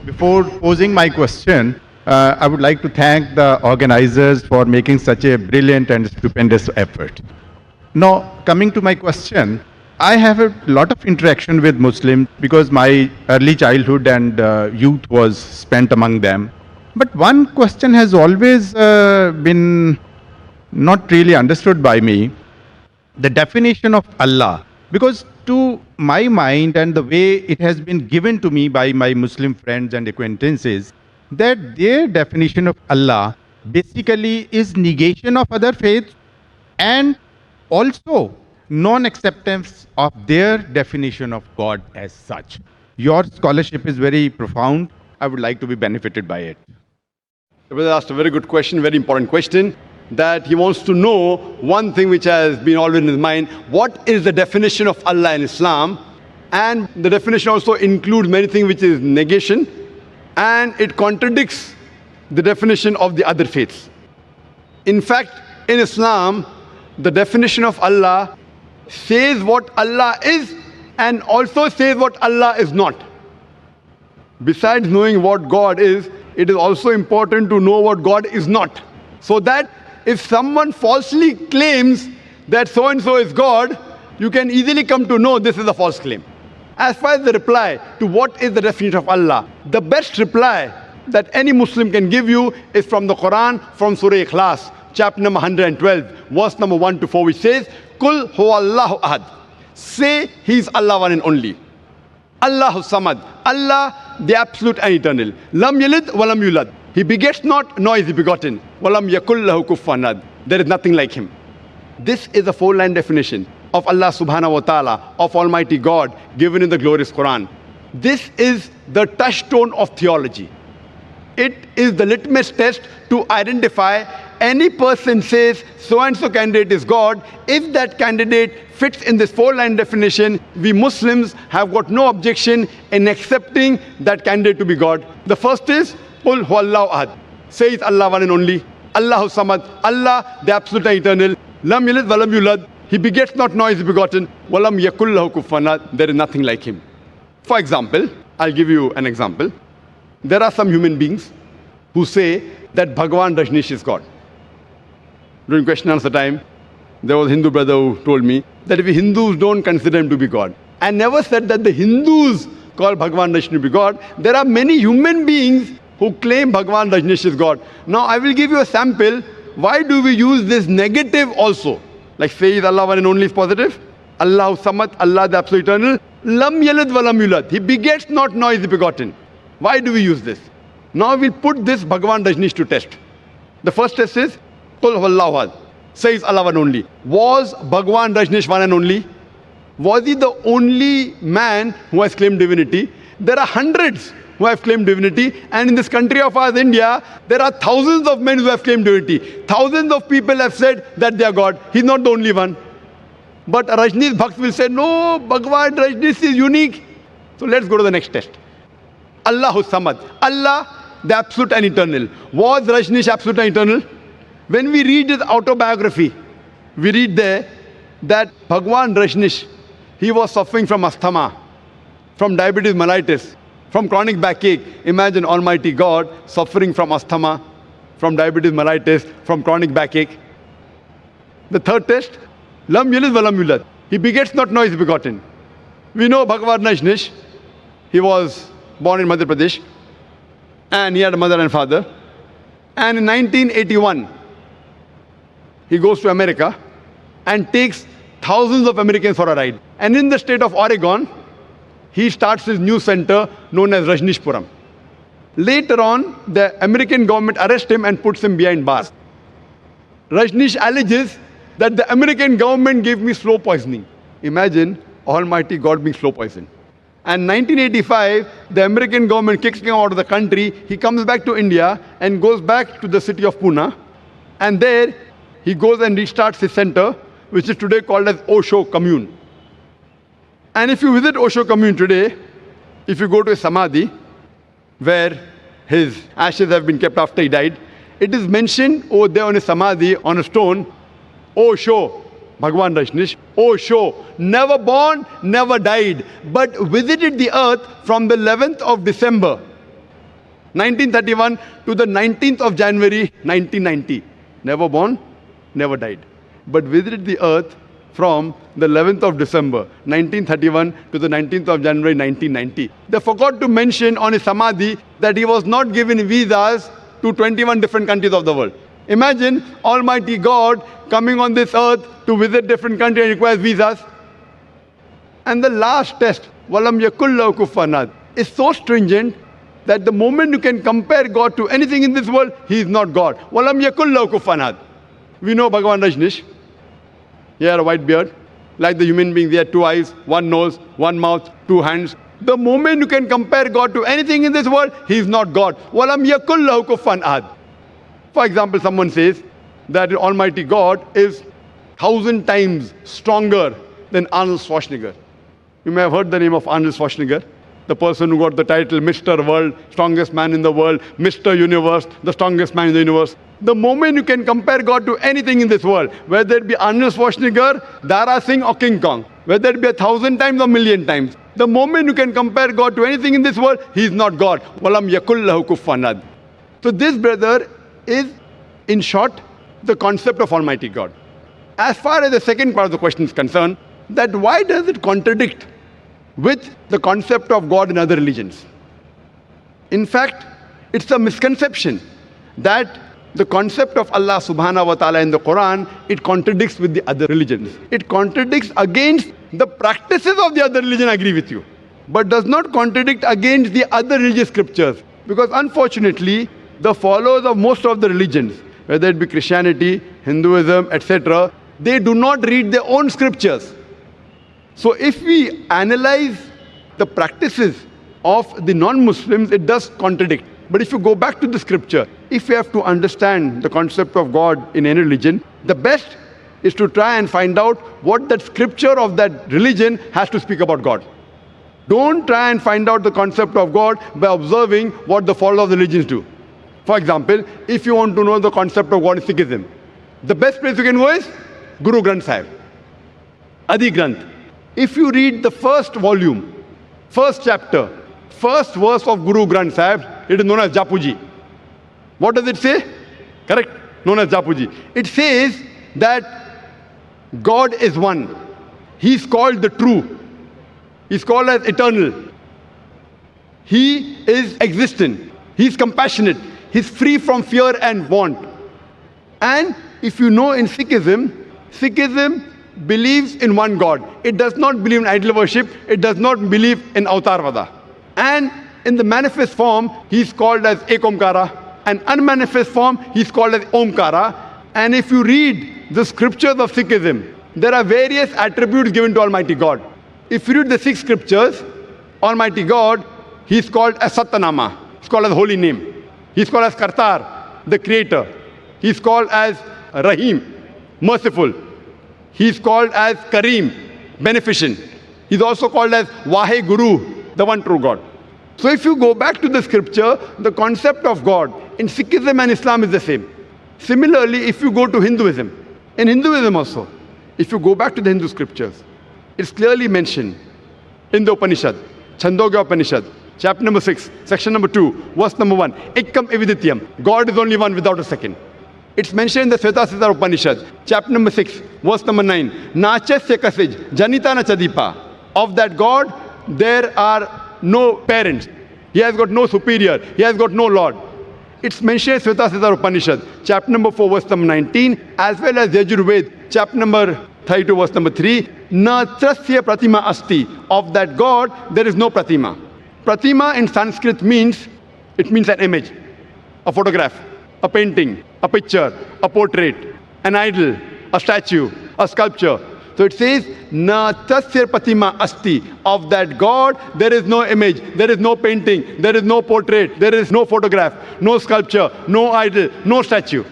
Before posing my question, I would like to thank the organizers for making such a brilliant and stupendous effort. Now, coming to my question, I have a lot of interaction with Muslims because my early childhood and youth was spent among them. But one question has always been not really understood by me, the definition of Allah. Because to my mind and the way it has been given to me by my Muslim friends and acquaintances, that their definition of Allah basically is negation of other faiths and also non-acceptance of their definition of God as such. Your scholarship is very profound. I would like to be benefited by it. The brother asked a very good question, very important question, that he wants to know one thing which has been always in his mind: what is the definition of Allah in Islam? And the definition also includes many things which is negation, and it contradicts the definition of the other faiths. In fact, in Islam, the definition of Allah says what Allah is and also says what Allah is not. Besides knowing what God is, it is also important to know what God is not. So that if someone falsely claims that so-and-so is God, you can easily come to know this is a false claim. As far as the reply to what is the definition of Allah, the best reply that any Muslim can give you is from the Quran, from Surah Ikhlas, chapter number 112, verse number 1 to 4, which says, Kul huwallahu ahad. Say He is Allah one and only. Allahu samad. Allah, the absolute and eternal. Lam yalid wa lam yulad. He begets not, nor is he begotten. Walam yakul lahu kufuwan ahad. There is nothing like him. This is a four-line definition of Allah subhanahu wa ta'ala, of Almighty God, given in the glorious Quran. This is the touchstone of theology. It is the litmus test to identify any person says so-and-so candidate is God. If that candidate fits in this four-line definition, we Muslims have got no objection in accepting that candidate to be God. The first is, Qul huwallahu ahad. Say it's Allah one and only. Allahu samad. Allah, the absolute and eternal. Lam yalid wa lam yulad. He begets not, nor is he begotten. Walam yakul lahu kufuwan ahad. There is nothing like him. For example, I'll give you an example. There are some human beings who say that Bhagwan Rajneesh is God. During question and answer time, there was a Hindu brother who told me that if Hindus don't consider him to be God, I never said that the Hindus call Bhagwan Rajneesh to be God. There are many human beings who claim Bhagwan Rajneesh is God. Now I will give you a sample. Why do we use this negative also? Like say is Allah one and only is positive. Allahu samad, Allah the absolute eternal. Lam yalid wa lam yulad. He begets not, nor is he begotten. Why do we use this? Now we'll put this Bhagwan Rajneesh to test. The first test is, Qul huwallahu ahad. Says Allah one only. Was Bhagwan Rajneesh one and only? Was he the only man who has claimed divinity? There are hundreds who have claimed divinity, and in this country of ours, India, there are thousands of men who have claimed divinity. Thousands of people have said that they are God. He's not the only one. But Rajneesh Bhakt will say, no, Bhagwan Rajneesh is unique. So let's go to the next test. Allahu samad. Allah, the absolute and eternal. Was Rajneesh absolute and eternal? When we read his autobiography, we read there that Bhagwan Rajneesh, he was suffering from asthma, from diabetes mellitus, from chronic backache. Imagine Almighty God suffering from asthma, from diabetes mellitus, from chronic backache. The third test, Lam yalid wa lam yulad. He begets not, nor is begotten. We know Bhagwan Rajneesh, he was born in Madhya Pradesh, and he had a mother and father. And in 1981, he goes to America and takes thousands of Americans for a ride. And in the state of Oregon, he starts his new center known as Rajneeshpuram. Later on, the American government arrests him and puts him behind bars. Rajneesh alleges that the American government gave me slow poisoning. Imagine Almighty God being slow poisoned. And 1985, the American government kicks him out of the country. He comes back to India and goes back to the city of Pune. And there, he goes and restarts his center, which is today called as Osho Commune. And if you visit Osho Commune today, if you go to a Samadhi, where his ashes have been kept after he died, it is mentioned over there on a Samadhi, on a stone, Osho, Bhagwan Rajneesh, Osho, never born, never died, but visited the earth from the 11th of December, 1931 to the 19th of January 1990. Never born, never died. But visited the earth from the 11th of December 1931 to the 19th of January 1990. They forgot to mention on his samadhi that he was not given visas to 21 different countries of the world. Imagine Almighty God coming on this earth to visit different countries and requires visas. And the last test, Walam Yakullahu Kufuwan Ahad, is so stringent that the moment you can compare God to anything in this world, He is not God. Walam Yakullahu Kufuwan Ahad. We know Bhagavan Rajneesh. He had a white beard. Like the human being, he had two eyes, one nose, one mouth, two hands. The moment you can compare God to anything in this world, He is not God. Walam Yakullahu Kufuwan Ahad. For example, someone says that Almighty God is 1,000 times stronger than Arnold Schwarzenegger. You may have heard the name of Arnold Schwarzenegger, the person who got the title Mr. World, strongest man in the world, Mr. Universe, the strongest man in the universe. The moment you can compare God to anything in this world, whether it be Arnold Schwarzenegger, Dara Singh or King Kong, whether it be 1,000 times or 1,000,000 times, the moment you can compare God to anything in this world, He is not God. Walam Yakullahu Kufuwan Ahad. So this, brother, is, in short, the concept of Almighty God. As far as the second part of the question is concerned, that why does it contradict with the concept of God in other religions? In fact, it's a misconception that the concept of Allah subhanahu wa ta'ala in the Quran, it contradicts with the other religions. It contradicts against the practices of the other religion, I agree with you, but does not contradict against the other religious scriptures. Because unfortunately, the followers of most of the religions, whether it be Christianity, Hinduism, etc., they do not read their own scriptures. So if we analyze the practices of the non-Muslims, it does contradict. But if you go back to the scripture, if you have to understand the concept of God in any religion, the best is to try and find out what that scripture of that religion has to speak about God. Don't try and find out the concept of God by observing what the followers of the religions do. For example, if you want to know the concept of God in Sikhism, the best place you can go is Guru Granth Sahib, Adi Granth. If you read the first volume, first chapter, first verse of Guru Granth Sahib, it is known as Japuji. What does it say? Correct? Known as Japuji. It says that God is one. He is called the true. He is called as eternal. He is existent. He is compassionate. He is free from fear and want. And if you know, in Sikhism, Sikhism believes in one God. It does not believe in idol worship. It does not believe in Avatarvada. And in the manifest form, he is called as Ekomkara. And unmanifest form, he is called as Omkara. And if you read the scriptures of Sikhism, there are various attributes given to Almighty God. If you read the 6 scriptures, Almighty God, he is called as Satanama. He is called as holy name. He is called as Kartar, the creator. He is called as Rahim, merciful. He is called as Kareem, beneficent. He is also called as Vahe Guru, the one true God. So if you go back to the scripture, the concept of God in Sikhism and Islam is the same. Similarly, if you go to Hinduism, in Hinduism also, if you go back to the Hindu scriptures, it's clearly mentioned in the Upanishad, Chandogya Upanishad, chapter number 6, section number 2, verse number 1, Ekam Evidityam, God is only one without a second. It's mentioned in the Svetasithar Upanishad, chapter number 6, verse number 9, Nachasya Kasij, Janitana Chadipa. Of that God, there are no parents. He has got no superior. He has got no Lord. It's mentioned in Svetasithar Upanishad, chapter number 4, verse number 19, as well as Yajurved, chapter number 32, verse number 3, Na Trasya Pratima Asti. Of that God, there is no Pratima. Pratima in Sanskrit means, it means an image, a photograph, a painting, a picture, a portrait, an idol, a statue, a sculpture. So it says, Na tasya pratima asti. Of that God, there is no image, there is no painting, there is no portrait, there is no photograph, no sculpture, no idol, no statue.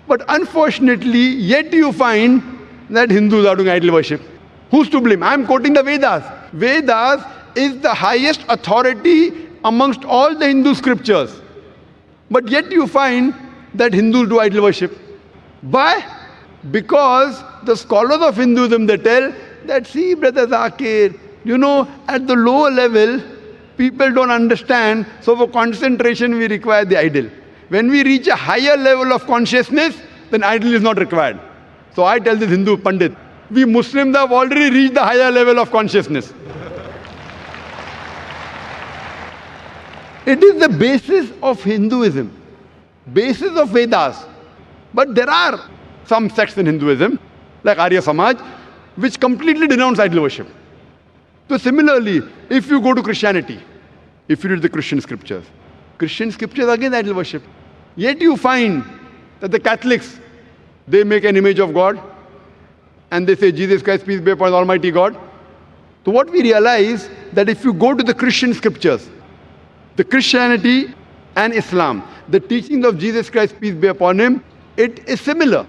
But unfortunately, yet you find that Hindus are doing idol worship. Who's to blame? I'm quoting the Vedas. Vedas is the highest authority amongst all the Hindu scriptures. But yet you find that Hindus do idol worship. Why? Because the scholars of Hinduism, they tell that, see, Brother Zakir, you know, at the lower level, People don't understand, so for concentration we require the idol. When we reach a higher level of consciousness, then idol is not required. So I tell this Hindu Pandit, we Muslims have already reached the higher level of consciousness. It is the basis of Hinduism, basis of Vedas. But there are some sects in Hinduism, like Arya Samaj, which completely denounce idol worship. So similarly, if you go to Christianity, if you read the Christian scriptures again idol worship. Yet you find that the Catholics, they make an image of God and they say Jesus Christ, peace be upon Almighty God. So what we realize that if you go to the Christian scriptures, the Christianity and Islam, the teachings of Jesus Christ, peace be upon him, it is similar.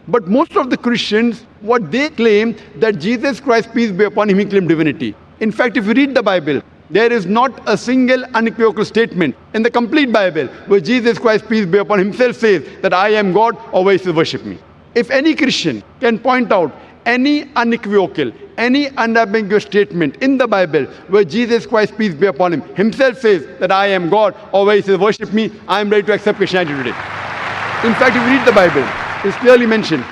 But most of the Christians, what they claim that Jesus Christ, peace be upon him, he claimed divinity. In fact, if you read the Bible, there is not a single unequivocal statement in the complete Bible where Jesus Christ, peace be upon him, himself says that I am God, always worship me. If any Christian can point out any unequivocal, any unambiguous statement in the Bible where Jesus Christ, peace be upon him, himself says that I am God, always worship me, I am ready to accept Christianity today. In fact, if you read the Bible, it's clearly mentioned.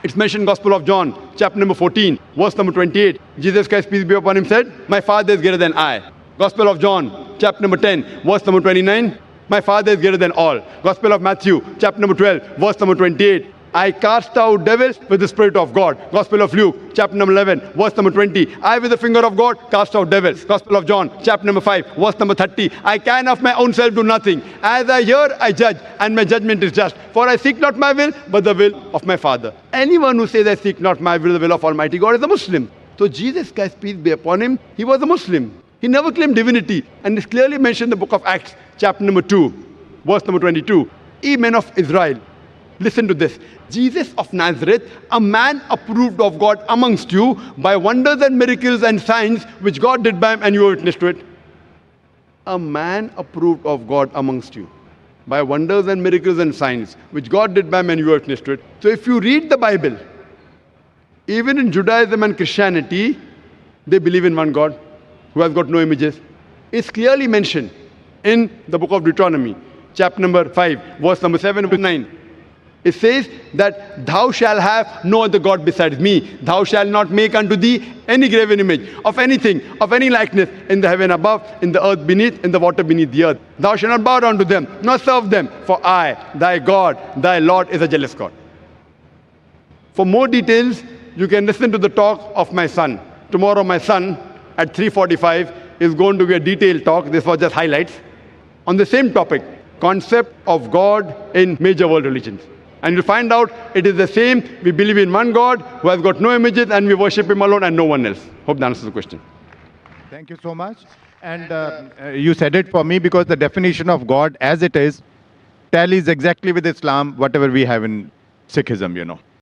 It's mentioned in Gospel of John, chapter number 14, verse number 28. Jesus Christ, peace be upon him, said, my Father is greater than I. Gospel of John, chapter number 10, verse number 29. My Father is greater than all. Gospel of Matthew, chapter number 12, verse number 28. I cast out devils with the Spirit of God. Gospel of Luke, chapter number 11, verse number 20. I with the finger of God cast out devils. Gospel of John, chapter number 5, verse number 30. I can of my own self do nothing. As I hear, I judge, and my judgment is just. For I seek not my will, but the will of my Father. Anyone who says I seek not my will, the will of Almighty God is a Muslim. So Jesus Christ, peace be upon him, he was a Muslim. He never claimed divinity. And it's clearly mentioned in the book of Acts, chapter number 2, verse number 22. Ye men of Israel, listen to this. Jesus of Nazareth, a man approved of God amongst you by wonders and miracles and signs which God did by him, and you were witness to it. A man approved of God amongst you by wonders and miracles and signs which God did by him, and you were witness to it. So if you read the Bible, even in Judaism and Christianity, they believe in one God who has got no images. It's clearly mentioned in the book of Deuteronomy, chapter number 5, verse number 7 to 9. It says that thou shalt have no other God besides me. Thou shalt not make unto thee any graven image of anything, of any likeness in the heaven above, in the earth beneath, in the water beneath the earth. Thou shalt not bow down to them, nor serve them. For I, thy God, thy Lord, is a jealous God. For more details, you can listen to the talk of my son. Tomorrow my son at 3:45 is going to be a detailed talk. This was just highlights on the same topic, concept of God in major world religions. And you'll find out it is the same. We believe in one God who has got no images, and we worship him alone and no one else. Hope that answers the question. Thank you so much. And you said it for me because the definition of God as it is tallies exactly with Islam, whatever we have in Sikhism,